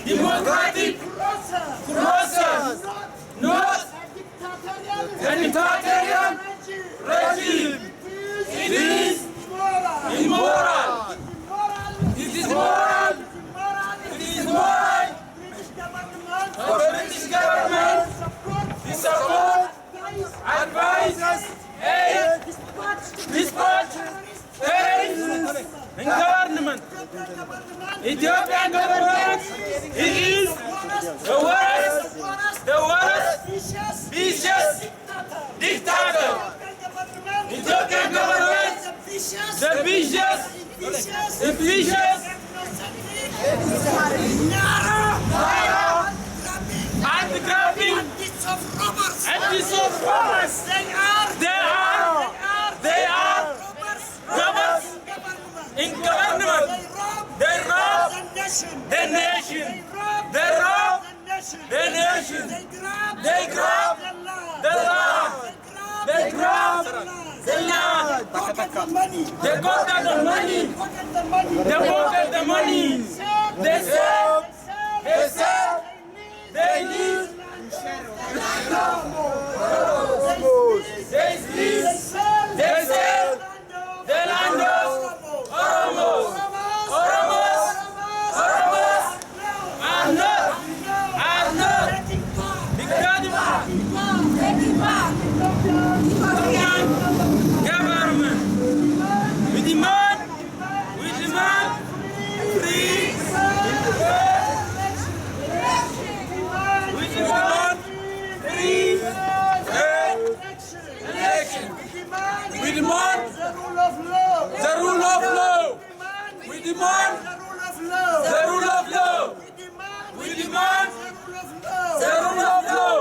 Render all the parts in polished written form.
democratic process, not a dictatorial regime. It is immoral. It is moral. It is moral. The British government support, advise, aid, dispatch, and government. Ethiopian government is the worst vicious dictator. Ethiopian government, the vicious, narrow, and grabbing, and robbers. They are robbers in government. They rob the nation. They rob the nation. They grab the land. They grab the land. They pocket the money. They pocket the money. They sell. They need. They sell the land of Oromos are not government. We demand free. We demand free election. We demand the rule of law. We demand the rule of law. We demand the rule of law.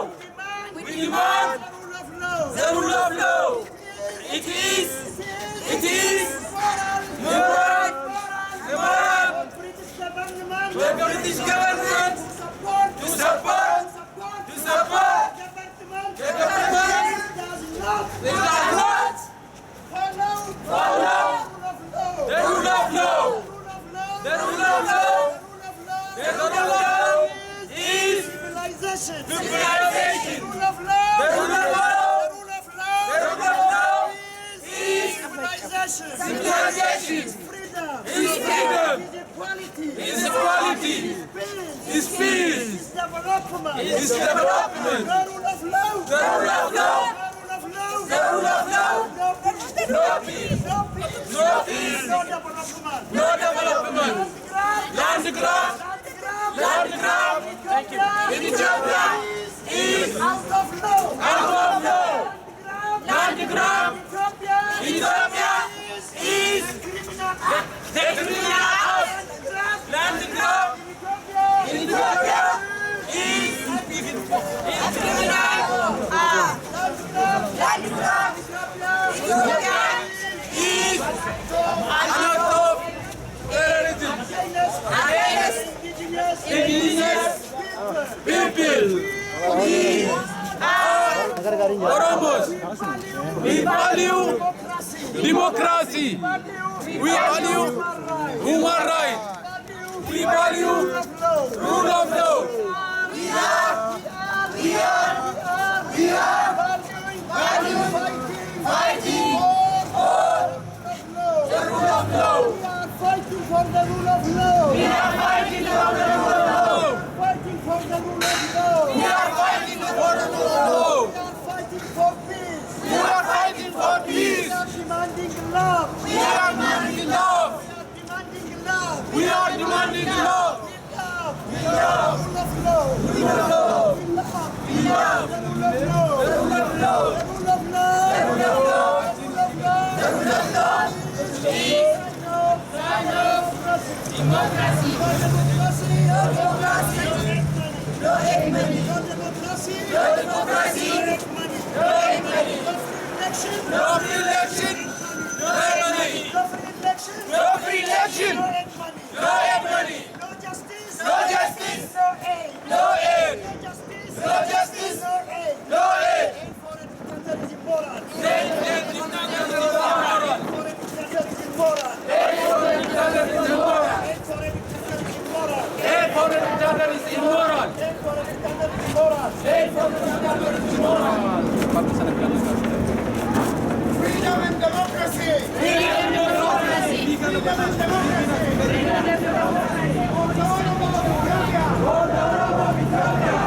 We demand the rule of law. It is moral the British government to support the government does not follow the rule of law. The rule of law is civilization. The rule of law is civilization. Freedom. Is equality. Is peace. Is development. The rule of law. No peace. No development. Land grab. In Ethiopia is out of law. Land grab. Ethiopia is the criminal house. Land grab. Ethiopia is criminal. Land grab. Ethiopia is an act of terrorism against indigenous people. We are Oromos. We value democracy. We value human rights. We value rule of law. We are fighting for the rule of law. Fighting for the rule of law. We are fighting for the rule of law. Fighting for the rule of law. We are fighting for the rule of law. We are fighting for peace. We are fighting for peace. We are demanding love. We are demanding love. We are demanding love. We love. Rule of law. Rule of law. We love. The rule of law. The rule of law. The rule of law. The rule of law. The rule of law. Democracy. No hate money. No democracy. No democracy. No hate money. No free election. No hate money. No free election. No free election. No hate money. No hate money. No justice. No aid. No justice. No justice. No aid. No aid. Aid for a dictator is immoral. Aid for a dictator is immoral. Aid for a dictator is immoral. Aid for a dictator is immoral. Aid for a dictator is immoral. Aid for a dictator is immoral. Aid for a dictator is immoral. Aid for a dictator is immoral. Freedom and democracy. Freedom and democracy. Freedom and democracy. Freedom and democracy. Autonomo of Ethiopia. Autonomo of Ethiopia.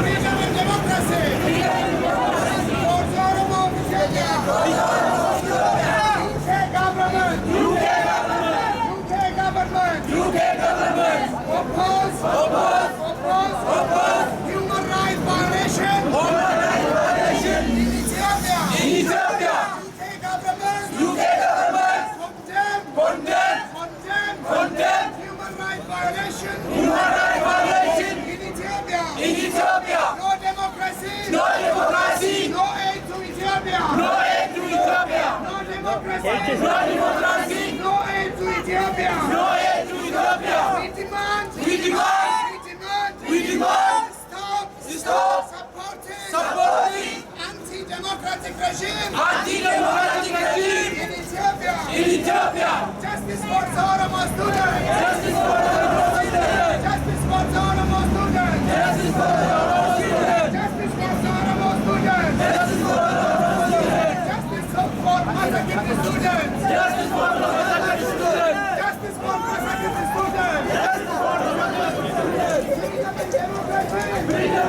Freedom and democracy. Freedom and democracy. Autonomo of Ethiopia. Freedom and democracy. Autonomo of Ethiopia. UK government. UK government. UK government. Oppose human rights violation in Ethiopia. In Ethiopia. UK government Condemn human rights violation human rights violation in Ethiopia. in Ethiopia. No democracy. No democracy. No aid to Ethiopia. No aid to Ethiopia. No democracy. No democracy. No aid to Ethiopia. No aid to Ethiopia. We demand. Stop supporting anti-democratic regime anti-democratic regime in Ethiopia. in Ethiopia. Justice for the Oromo students. Justice for the students. Justice for the Oromo students. Justice for the students. Justice for the Oromo students. Justice for the students. Justice for massacred students. Justice for the students. Justice for massacred students. Freedom and democracy. Freedom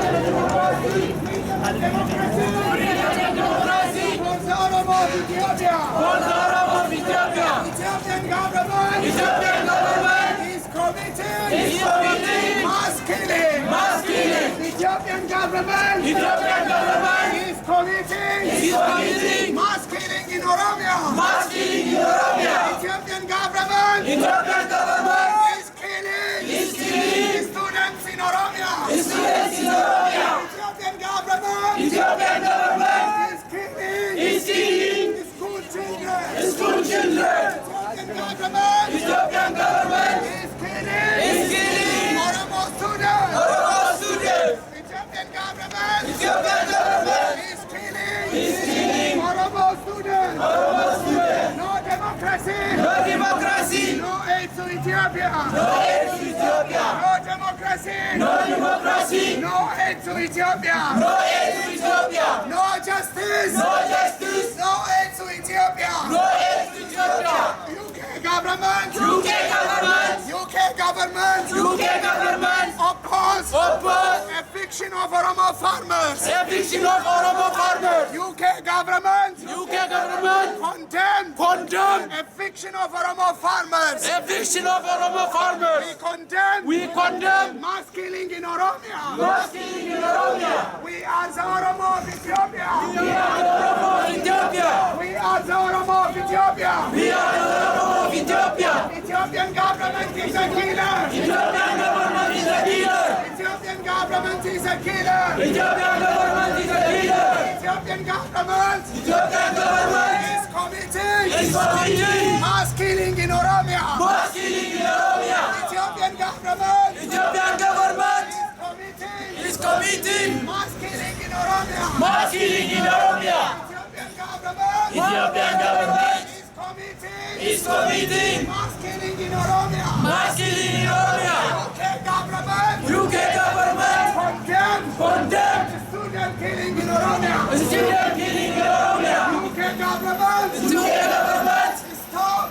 and democracy. Freedom and democracy. For the Oromo of Ethiopia. For the Oromo of Ethiopia. Ethiopian government Ethiopian government is committing is committing mass killing. mass killing. Ethiopian government Ethiopian government is committing mass killing in Oromia. mass killing in Oromia. Ethiopian government Ethiopian government is killing students in Oromia. students in Oromia. Ethiopian government Ethiopian government is killing school children. school children. Ethiopian government Ethiopian government is killing Oromo students. Oromo students. Ethiopian government Ethiopian government is killing Oromo students. Oromo students. No democracy. No democracy. No aid to Ethiopia. No aid to Ethiopia. No democracy. No democracy. No aid to Ethiopia. No aid to Ethiopia. No justice. No justice. No aid to Ethiopia. No aid to Ethiopia. UK government. UK government. UK government. UK government. Oppose Oppose eviction of Oromo farmers. eviction of Oromo farmers. UK government UK government condemn eviction of Oromo farmers. eviction of Oromo We farmers. condemn We condemn mass killing in Oromia. mass killing in Oromia. We are the Oromo of Ethiopia. We are the Oromo of Ethiopia. We are the Oromo of Ethiopia. We are the Oromo of Ethiopia. Ethiopian government is a killer. Ethiopian government is a killer. Ethiopian government is a killer. Ethiopian government is a killer. Ethiopian government Ethiopian government is committing is committing mass killing in Oromia. mass killing in Oromia. Ethiopian government Ethiopian government is committing is committing mass killing in Oromia. mass killing in Oromia. Ethiopian government is committing mass killing in Oromia. mass killing in Oromia. UK government UK government condemn student killing in Oromia. student killing in Oromia. UK government UK government stop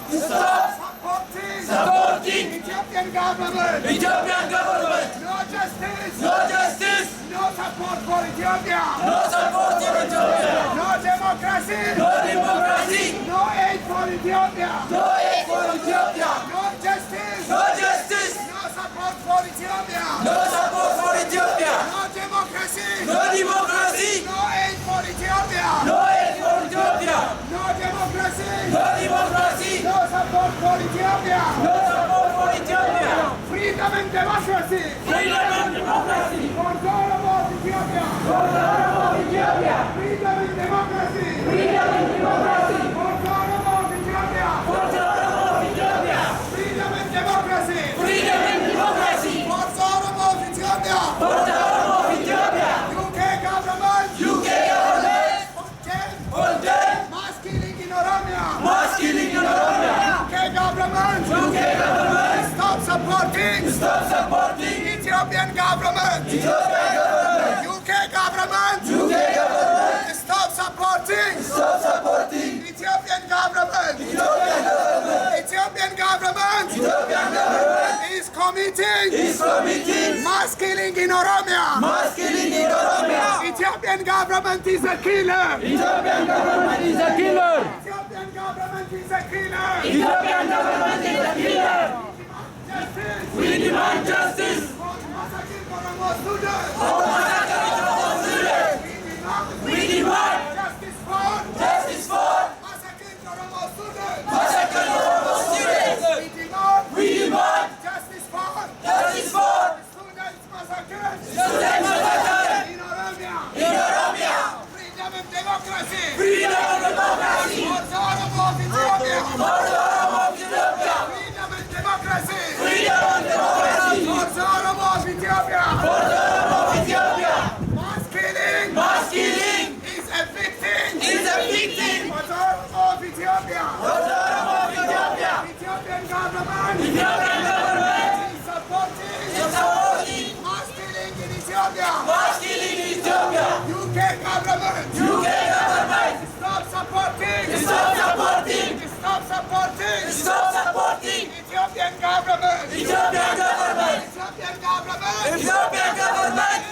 supporting Ethiopian government. Ethiopian government. No justice. No justice. No support for Ethiopia. No support for Ethiopia. No democracy. No democracy. No aid for Ethiopia. No aid for Ethiopia. No justice. No justice. No support for Ethiopia. No support for Ethiopia. No democracy. No democracy. No aid for Ethiopia. No aid for Ethiopia. No democracy. No democracy. No support for Ethiopia. No support for Ethiopia. Freedom and democracy. Freedom and democracy. For the Oromo of Ethiopia. For the Oromo of Ethiopia. Freedom and democracy. Freedom and democracy. Stop supporting Ethiopian government. UK government. Stop supporting Ethiopian government. Ethiopian government is committing mass killing in Oromia. Ethiopian government is a killer. Ethiopian government is a killer. Ethiopian government is a killer. Ethiopian government is a killer. We demand justice. We demand justice for massacred Oromo students. We demand justice for students massacred in Oromia. Freedom and democracy. For the Oromo of Ethiopia. Freedom and democracy. For the Oromo of Ethiopia. Mass killing is affecting for the Oromo of Ethiopia. Ethiopian government is supporting mass killing in Ethiopia. UK government stop supporting Ethiopian government. Ethiopian government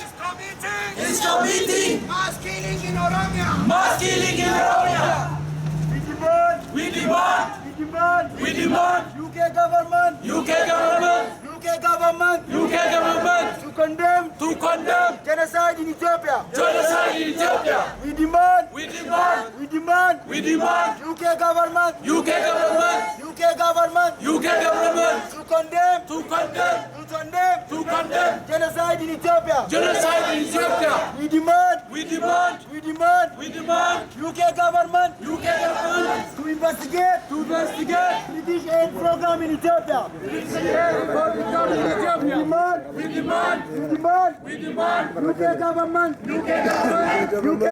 is committing mass killing in Oromia. We demand UK government to condemn genocide in Ethiopia. We demand UK government to condemn genocide in Ethiopia. We demand UK government to investigate British aid program in Ethiopia. We demand UK government